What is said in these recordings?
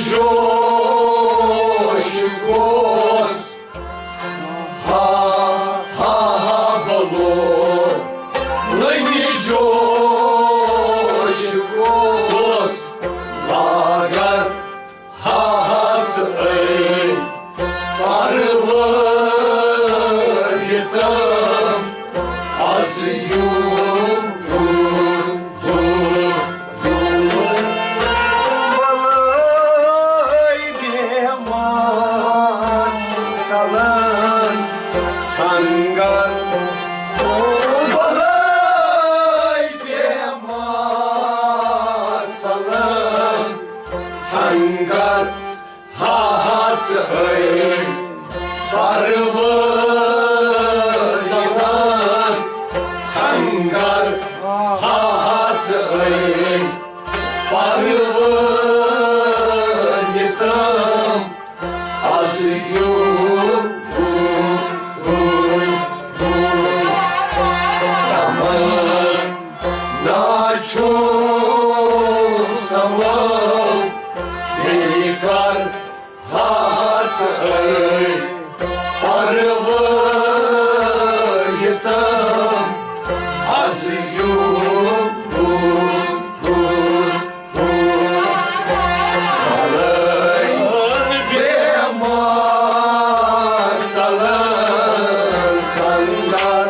joci gos, ha ha ha balon, lăi joci gos, lagar ha ha țăi, parvărităm, azi Sangar, balay bemat salam, sangar ha ha tzay, parvărităm, sangar ha ha tzay, parvărităm, azi Nacho salam, dekar hatzay, parvărităm, azi balay bemat salam, sangar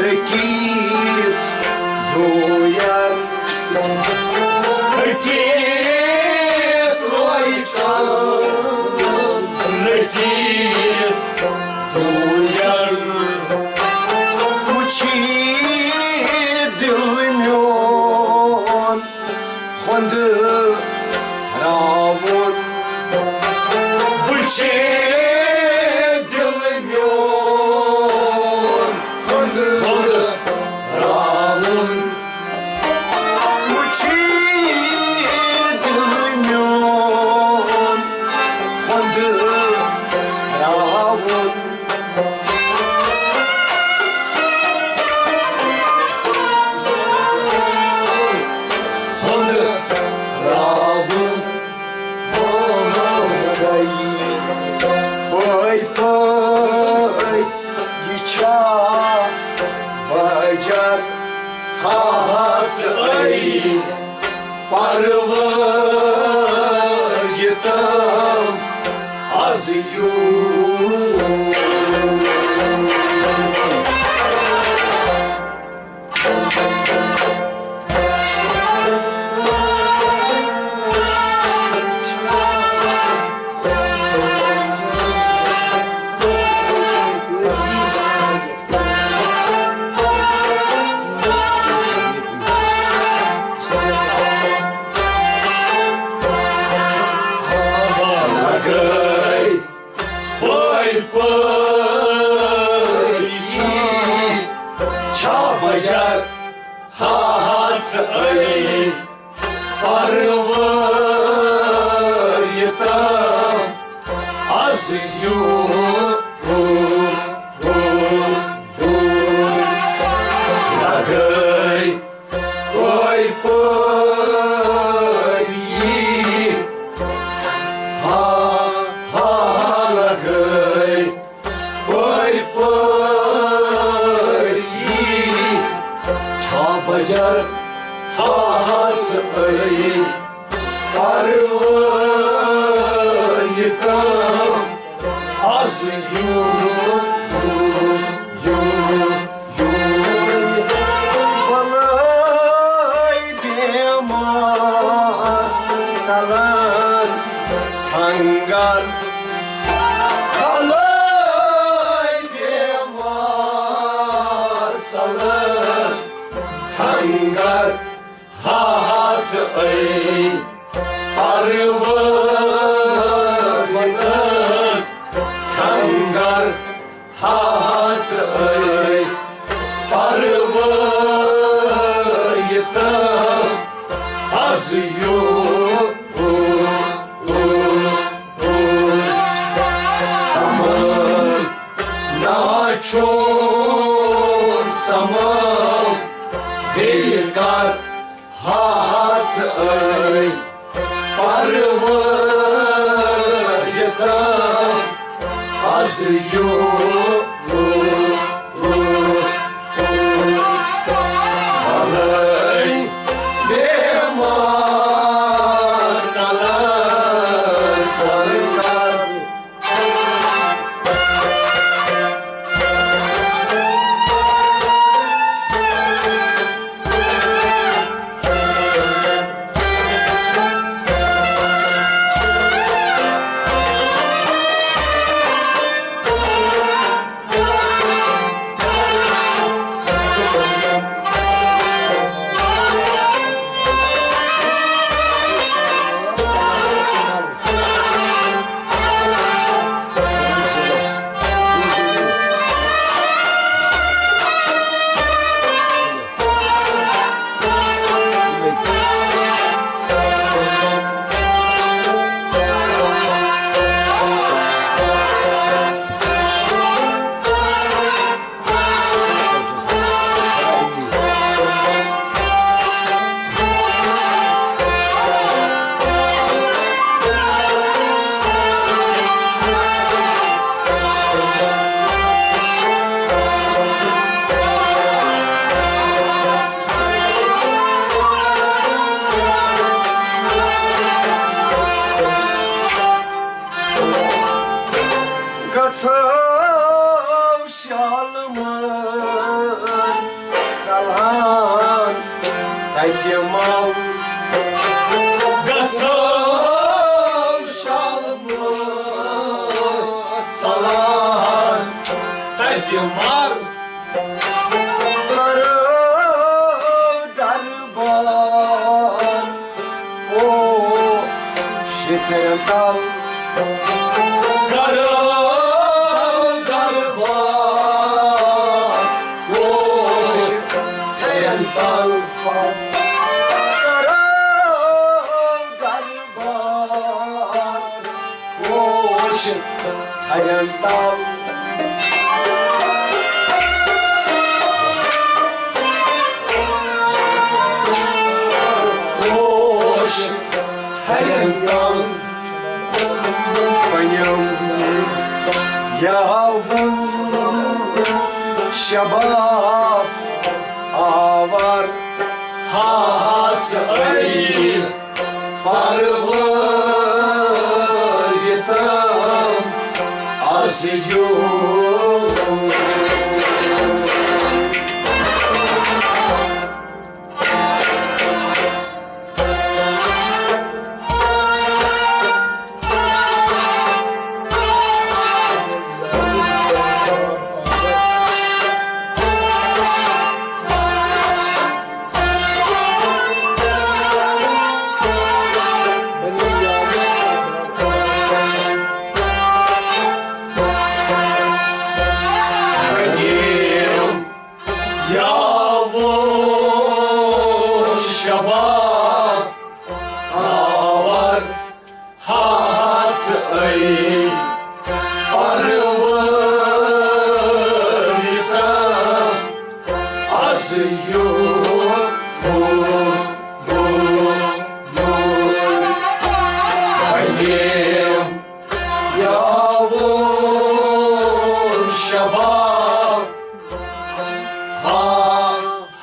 Рекит дуяр, рекит лойка, рекит дуяр, учит дылмён, хонды равон, учит дылмён, хонды равон, учит дылмён, хонды равон. Păi, icea, văgear, hațăi, parvărităm, azi hațăi, parvărităm, azi Hacer hayır Arı yıkam Az yürü Balay bemar Salan sangar Balay bemar Salan sangar Hahatı ay Arıvırının sangar Hahatı ay Arıvırının az yok Aman naçor samam Bekar Hahatı ay Arıvırının az yok Balay bemar salan sangar Kaçav şalımın salan Haykimam Kaçav şalımın salan Haykimam Karı darban O şeterim dal Karı Hayaldan Hoş hayaldan Benim yavrum şabab Avar Hahatı ay Arıvır yıtam Az yok Şabab Avar Hahatı ay Arıvır yıkam Az yok Benim yavrum şabab Ha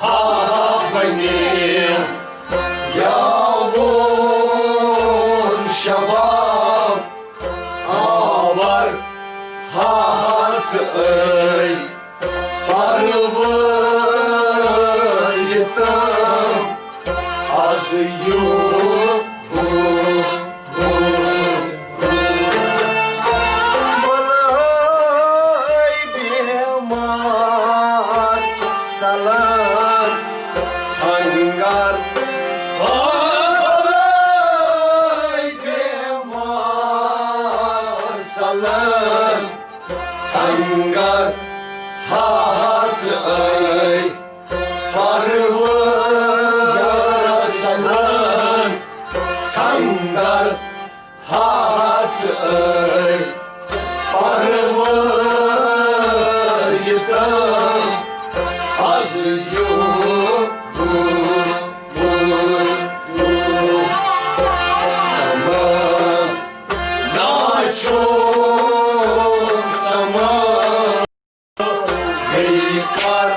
ha ha benim ăi parvăităm azi Mălăi biemar salam sangar Mălăi biemar salam sangar hați ăi parvăităm sangar hați ăi parvăităm azi Naciom să mă ridicar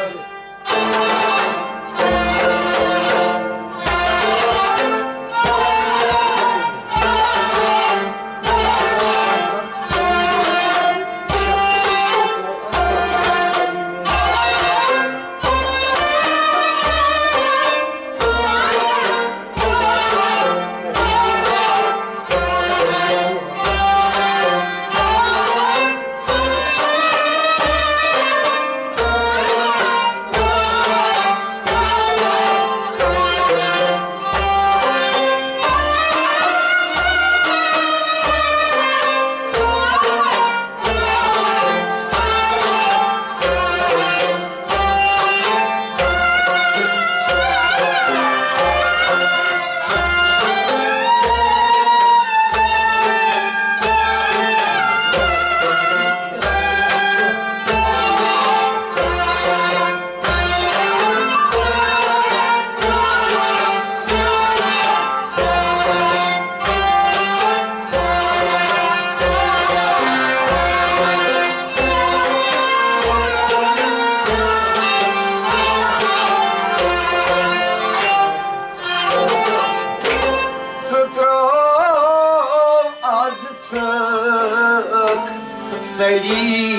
Цели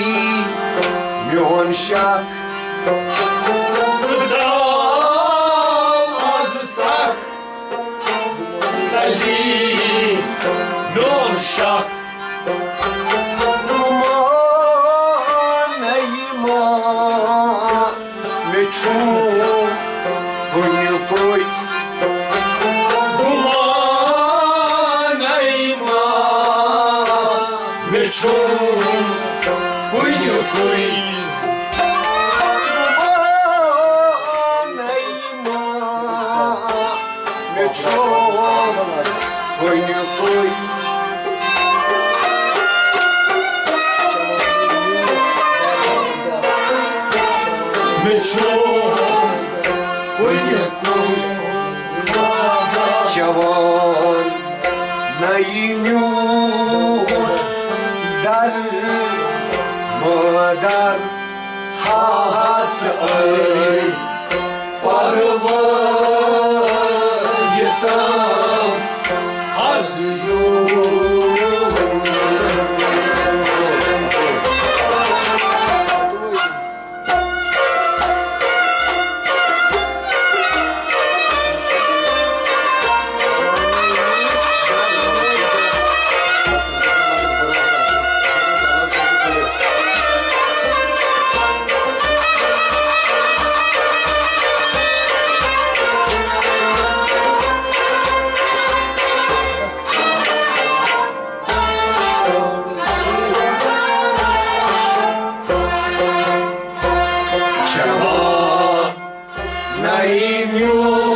мёншак Здрав азцак Цели мёншак Нейма Мечу Вынюкой Мечом Куй-куй Мечом Куй-куй Мечом Куй-куй Чаван Наимют Dar mădar hați ăi parvăităm azi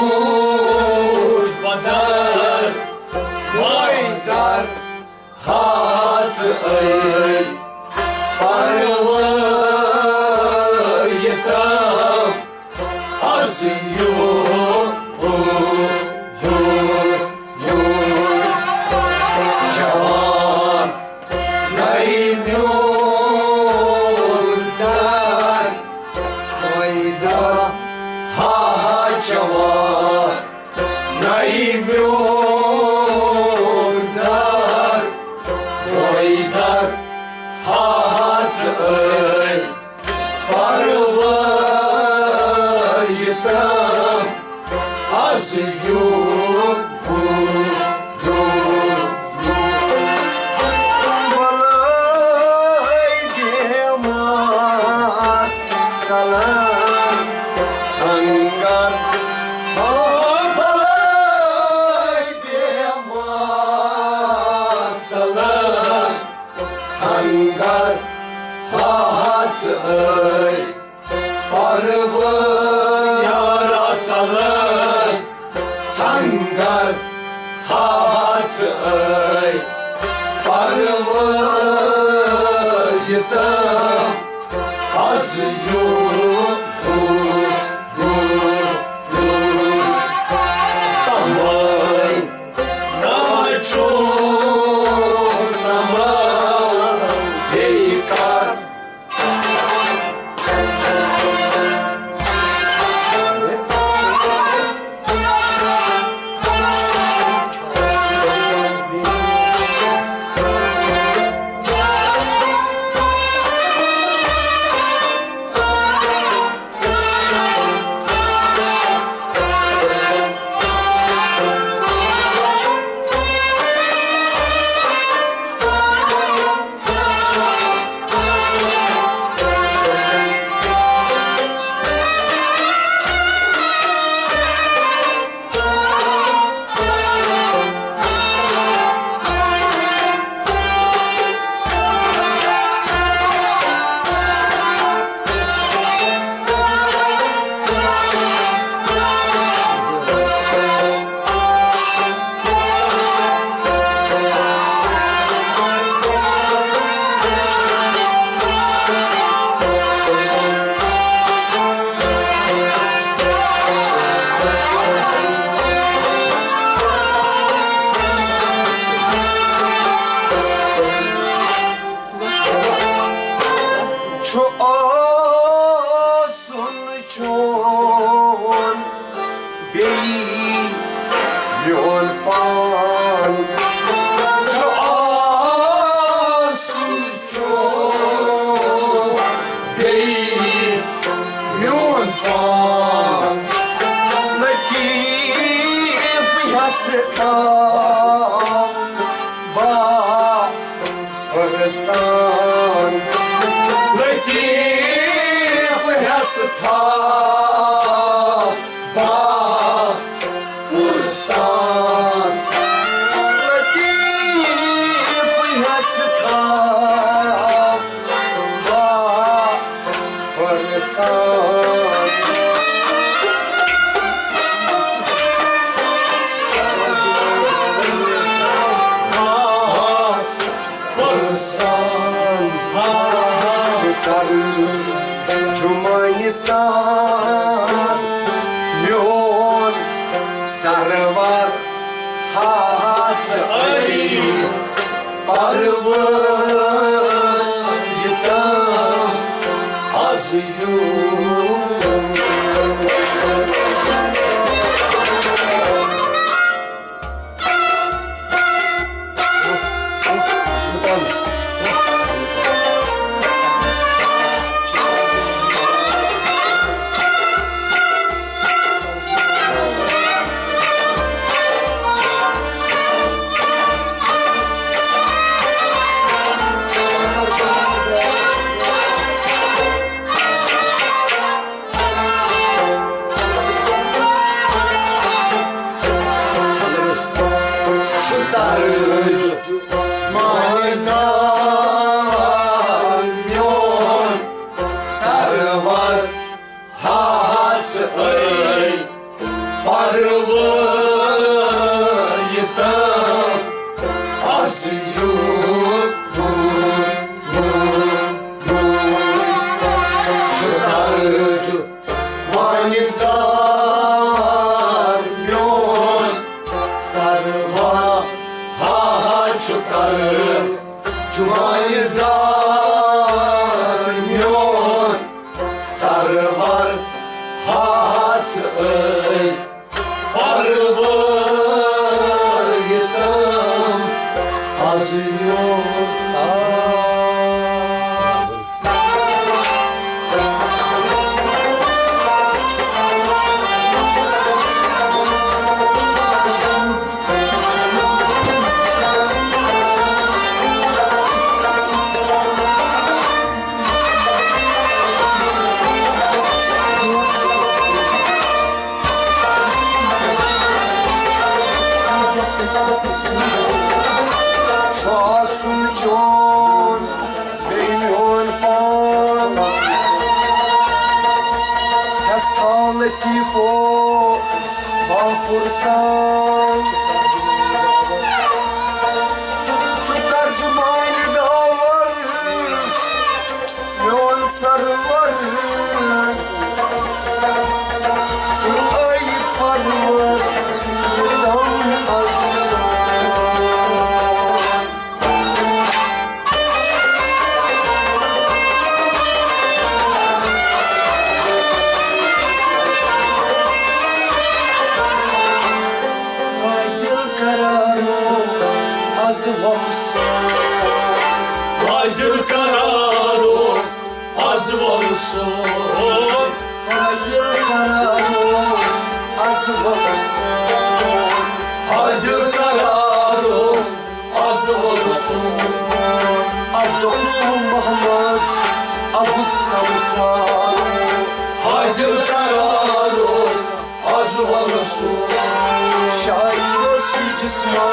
Naimut badar, dar hați ăi parvăităm azi Ceaman Naimut dar Ceaman Naimut dar hați ăi yıktım az sangar sangar hahat ơi parvı yarasalı sangar hahat ơi parvı yıtım az tamay naço sama heyikar Şu olsun çon milyon fan Şu olsun çon milyon fan Latif yasıka bağırsan Latif yasıka bağırsan Latif yasıka bağırsan Cuma'yı san Myon sarvar hat ay Parvı yıkam az Cuma'yı zanyon sarvar hat ey Parvı yıkam az Latifo Vapursan Şu tercümanı da var Yon sarı var Sırayı parmaz Yıdan azsan Haydi kararı az olsun. Haydi kararı az olsun. Haydi kararı az olsun. Abdülmahmet Abud Samsan. Haydi kararı az olsun. Şair olsun cisma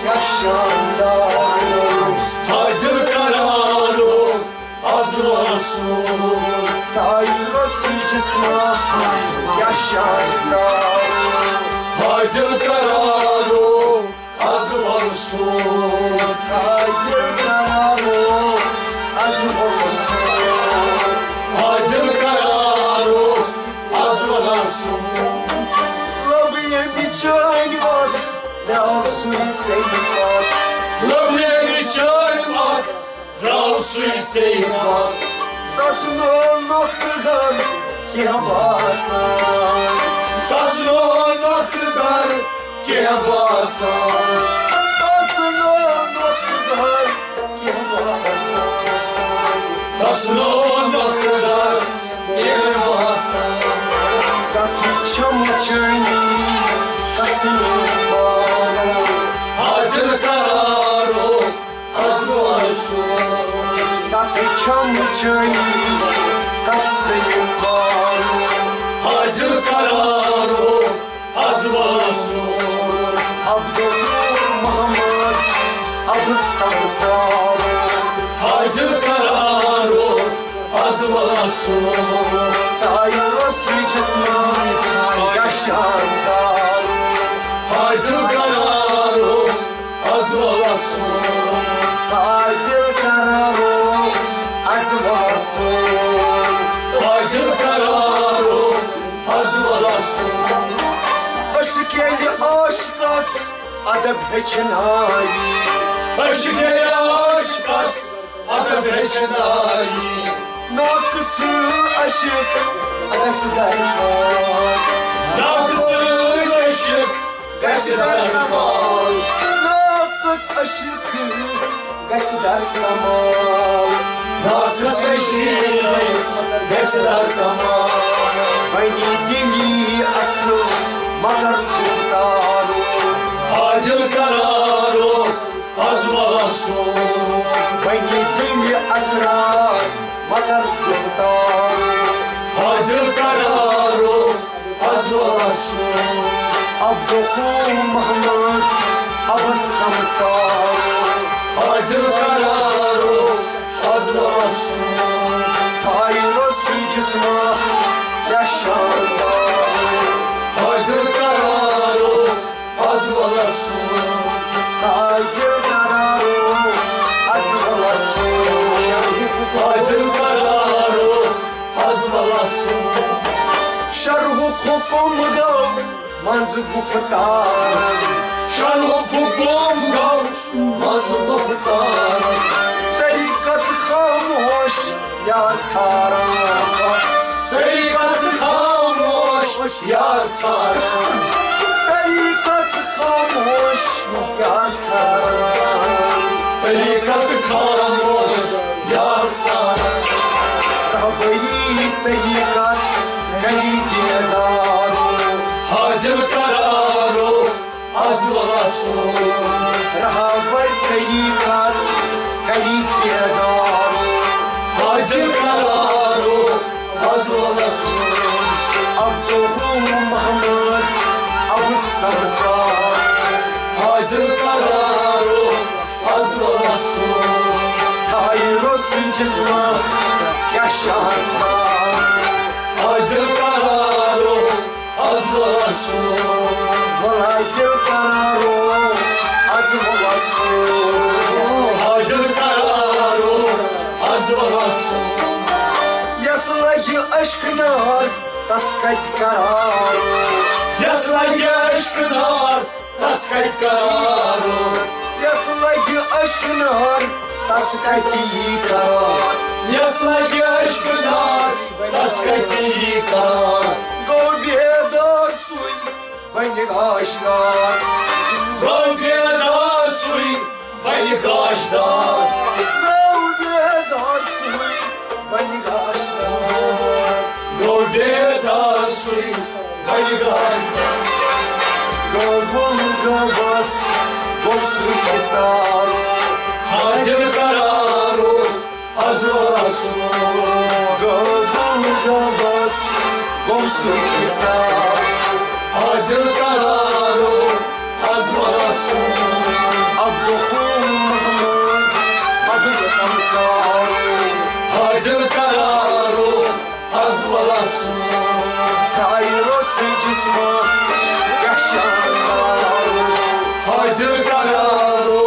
yaşandarım. Haydi kararı az olsun. Şair olsun cisma yaşandarım. Haydi kararı az olsun. Haydi kararı az olsun. Haydi kararı az olsun. Rabbiye bir çay var, Rasul Seyfat. Rabbiye bir çay var, Rasul Seyfat. Tasno noktadan ki basan. Tasno noktadan ki basan. Tasno noktadan ki basan. Tasno noktadan ki basan. Satı çamuçayı kasını bana. Haydi kararı az olsun. Satı çamuçayı kasını bana. Haydi kararı az olsun. Abdülmahmet Abud Samsan. Haydi kararı az olsun. Sayın Rasul cismi yaşandarım. Haydi kararı az olasın. Haydi kararı az olsun. Haydi kararı az olasın. Başı geldi aşkas adab heçenayı. Başı gele aşk az adam reçenayi. Nakısı aşık arası derman. Nakısı eşik Gaşıdar kamal. Nakıs aşık gaşıdar kamal. Nakıs eşik geçler tamam. Beni deli asıl magar kurtarı. Haydi kararı az olasın. Beni deli asrar magar kurtarı. Haydi kararı az olasın. Abdülmahmet Abud Samsan. Haydi kararı az olasın. Sayın Rasul cisma yaşandarım. Haydi kararı az olasın. Haydi kararı az olasın. Haydi kararı az olasın. Şerhu hukumda manzı guftar. Şerhu hukumda manzı guftar. Tarikat खामोश यार सारा. Tarikat खामोश यार सारा. Tarikat खामोश यार सारा. Tarikat खामोश यार सारा. Rahbari tarikat kali diyadaru. Haydi kararı az olasın. Rahbari tarikat kali diyadaru. Haydi kararı az olasın. Abdülmahmet Abud Samsan. Haydi kararı az olasın. Sayın Rasul cisma yaşanlar. Haydi kararı nar, tas kait kararo. Yaslagi aşk nar, tas kait kararo. Yaslagi aşk nar, tas kait karar. Yaslagi aşk nar, tas kait karar. Golbedar suy, bani gaşlar. Golbedar suy, bani gaşlar. Golbedar suy, bani gaşlar. Golbedar suy, bani gaşlar. Golbul gabas, golsu kesar. Hadim kararo, azvasu. Golbul gabas, golsu kesar. Hadim kararo, azvasu. Abduhum Mahmud, Abdul Samsar. Hadim kararo, azvasu. Sayros cisma, yaşanlar. Hadim kararo,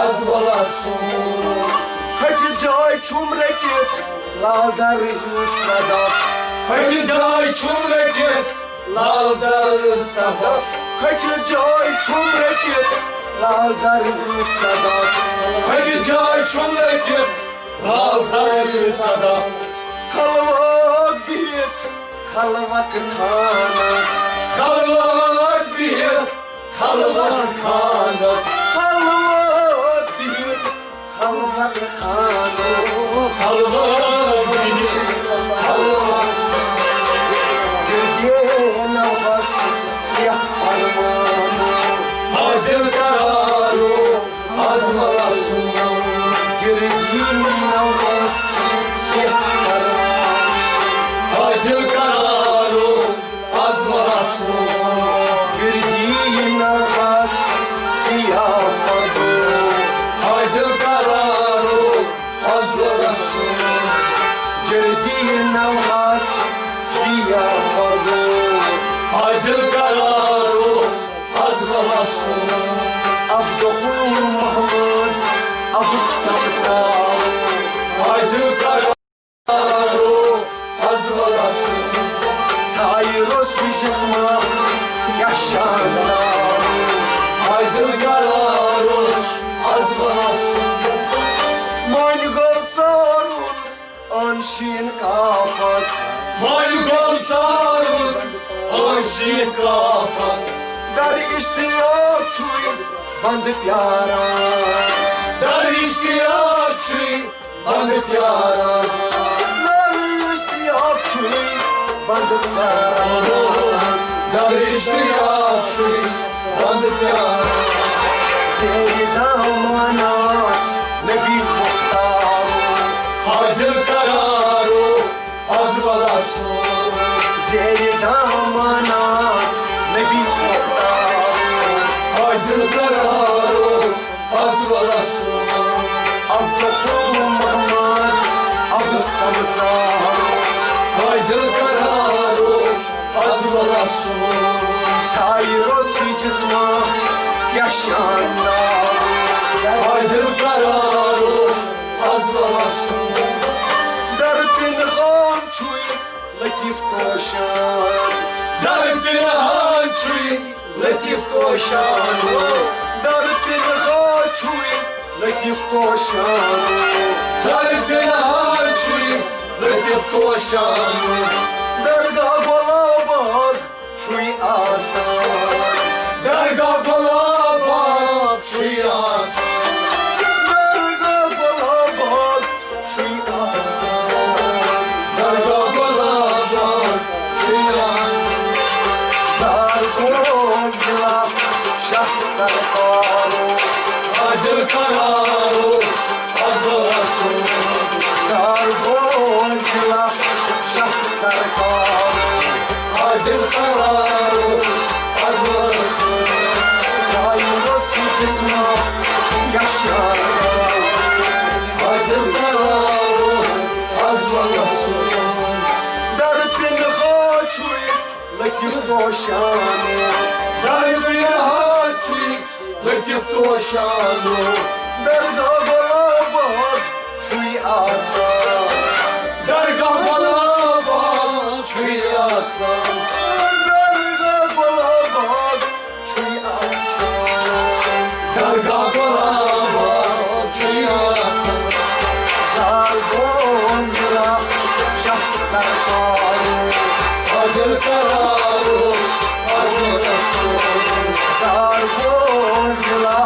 azvasu. Hadi cay çumreket, ladar sadat. Hadi cay çumreket, ladar sadat. Hadi cay çumreket, ladar sadat. Hadi cay çumreket, ladar sadat. Kalvak bit, kalvak kanas. Kalvak bir, kalvak kanas. Kalvak bit, kalvak kanas. Kalvak bir, kalvak. Gölge nefes, siyah parmağını. Hadim kararo, azvasu. Girdiğin nefes, siyah parmağını. Hadim kararo, azvasu. Girdiğin nefes, siyah parmağını. Hadim kararo, azvasu. Girdiğin nefes, siyah parmağını. Hadim kararo, azvasu. Abduhum Mahmud, Abdul Samsar. Hadim kararo, azvasu. Sayros cisma, yaşanlar. Hadim kararo, azvasu. Mangal sarun, anşin kafas. Malgol tarun, anşin kafas. Dar iştiyak çuy, bandı pyara. Dar iştiyakçı, bandı pyara. Dar iştiyak çuy, bandı pyara. Dar iştiyakçı, bandı pyara. Seyda manas, nebi muhtar. Hadim kararo, azvasu. Seyda manas, nebi muhtar. Hadim kararo, azvasu. Abduhum Mahmud, Abdul Samsar. Hadim kararo, azvasu. Sayros cisma, yaşanlar. Hadim kararo, azvasu. Dar pinhan çuy, latif toşan. Dar pinhan çuy, latif toşan. Dar pinhan çuy, latif toşan. Dar pinhan çuy, latif toşan. Darga balabak, çuy asan. Darga balabak, çuy asan. Darga balabak, çuy asan. Darga balabak, çuy asan. Sarkozla, şah sarkaro. Hadim kararo, azvasu. Sarkozla, şah sarkaro. Hadim kararo, azvasu. Sayros cisma, yaşanlar. Hadim kararo, azvasu. Dar pinhan çuy, latif toşan. Dar pinhan çuy, latif toşan. Darga balabak, çuy asan. Darga balabak, çuy yasan Darga kolabak çuy aksan Darga kolabak çuy yasan Sargozra şah sarkarı Adil kararı Adil Resul Sargozra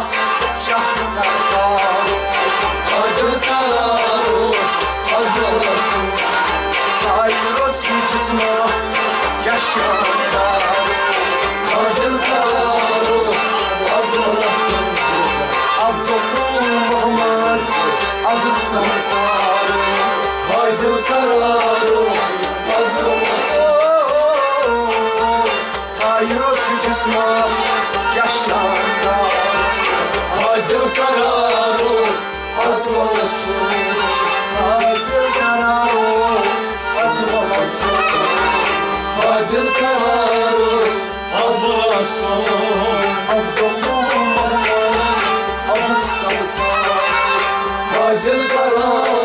şah sarkarı Adil kararı Adil Resul Sayros cisma yaşanlar Adil kararı Adil Resul Abdülhamid adı sansarı Adil kararı Adil Resul Sayros cisma yaşanlar Adil kararı Adil Resul Adil kararı azı olasın Adil kararı Adil Resul Abdülhamid adı sansarı Adil kararı